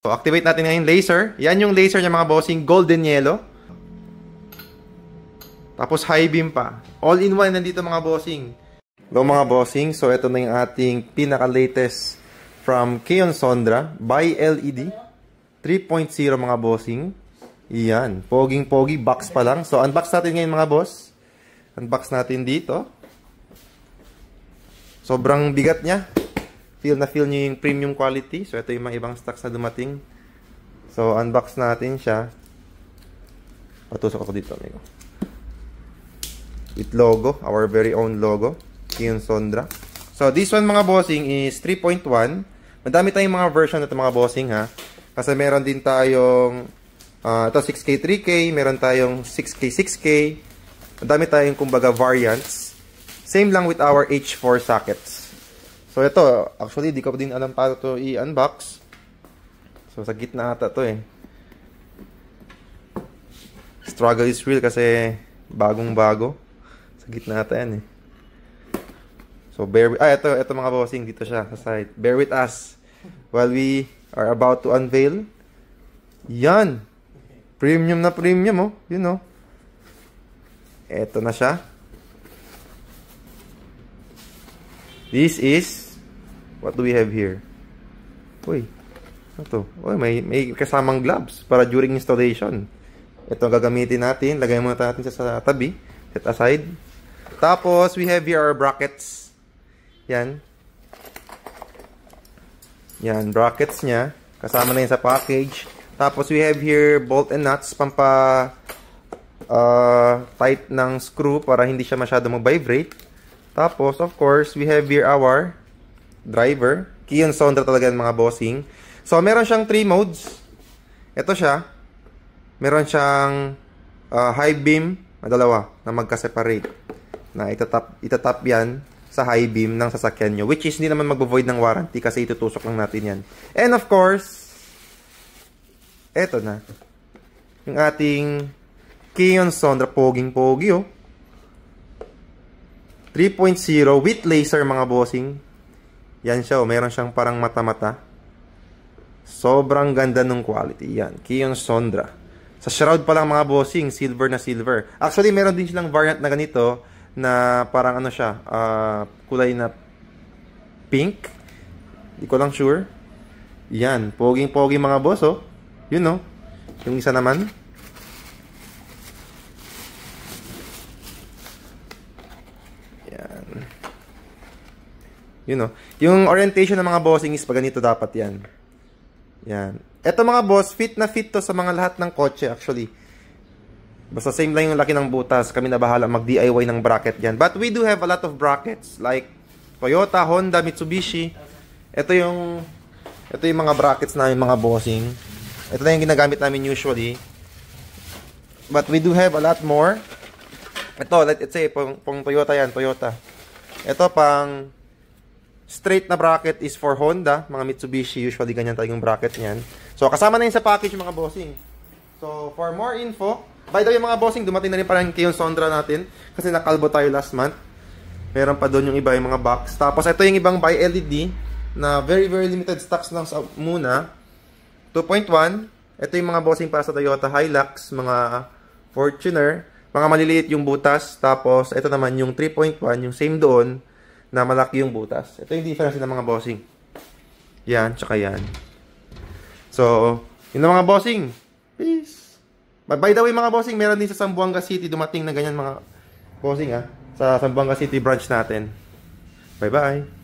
So, activate natin ngayon laser. Yan yung laser niya mga bossing, golden yellow. Tapos high beam pa. All-in-one nandito mga bossing. Hello mga bossing. So, ito na yung ating pinaka-latest from Keon Sondra by LED 3.0 mga bossing. Yan. Poging-pogi. Box pa lang. So, unbox natin ngayon mga boss. Unbox natin dito. Sobrang bigat niya. Feel na feel niyo yung premium quality. So, ito yung mga ibang stocks na dumating. So, unbox natin siya. Patusok ako dito, amigo. With logo. Our very own logo. Keon Sondra. So, this one mga bossing is 3.1. Madami tayong mga version nito mga bossing ha. Kasi meron din tayong ito 6K, 3K. Meron tayong 6K, 6K. Madami tayong kumbaga variants. Same lang with our H4 sockets. So, ito, actually, di ko pa din alam paano to i-unbox. So, sa gitna ata to eh. Struggle is real kasi bagong-bago. Sa gitna ata yan eh. So, ito mga bossing, dito siya sa side. Bear with us while we are about to unveil. Yan! Premium na premium, oh. You know. Ito na siya. This is, what do we have here? Uy, ano to? Uy, may kasamang gloves para during installation. Ito ang gagamitin natin. Lagay muna natin sa tabi. Set aside. Tapos, we have here our brackets. Yan. Yan, brackets niya. Kasama na yun sa package. Tapos, we have here bolt and nuts. Tight ng screw para hindi siya masyado mag-vibrate. Tapos, of course, we have here our driver. Keon Sondra talaga yung mga bossing. So, meron siyang 3 modes. Ito siya. Meron siyang high beam na dalawa na magka-separate. Na itatap yan sa high beam ng sasakyan nyo. Which is hindi naman mag-void ng warranty kasi itutusok lang natin yan. And of course, eto na. Yung ating Keon Sondra poging-pogi oh. 3.0 with laser mga bossing. Yan siya oh. Meron siyang parang mata-mata. Sobrang ganda ng quality. Yan. Keon Sondra. Sa shroud pa lang mga bossing. Silver na silver. Actually meron din silang variant na ganito. Na parang ano siya. Kulay na pink. Di ko lang sure. Yan. Poging-pogi mga boss oh. Yun oh. Yung isa naman. You know, yung orientation ng mga bossing is pag ganito dapat yan. Yan. Ito mga boss, fit na fit to sa mga lahat ng kotse actually. Basta same lang yung laki ng butas. Kami na bahala mag-DIY ng bracket yan. But we do have a lot of brackets like Toyota, Honda, Mitsubishi. Ito yung mga brackets namin mga bossing. Ito na yung ginagamit namin usually. But we do have a lot more. Ito, let's say, pang Toyota yan, Toyota. Ito pang straight na bracket is for Honda, mga Mitsubishi, usually ganyan talagang bracket niyan. So, kasama na yun sa package mga bossing. So, for more info, by the way mga bossing, dumating na rin parang Keon Sondra natin kasi nakalbo tayo last month. Meron pa doon yung iba yung mga box. Tapos, ito yung ibang by LED na very limited stocks lang muna. 2.1. Ito yung mga bossing para sa Toyota Hilux, mga Fortuner, mga maliliit yung butas. Tapos, ito naman yung 3.1, yung same doon, na malaki yung butas. Ito yung difference ng mga bossing. Yan, tsaka yan. So, yun na mga bossing. Peace. By the way mga bossing, meron din sa Zamboanga City dumating na ganyan mga bossing ha. Sa Zamboanga City branch natin. Bye-bye.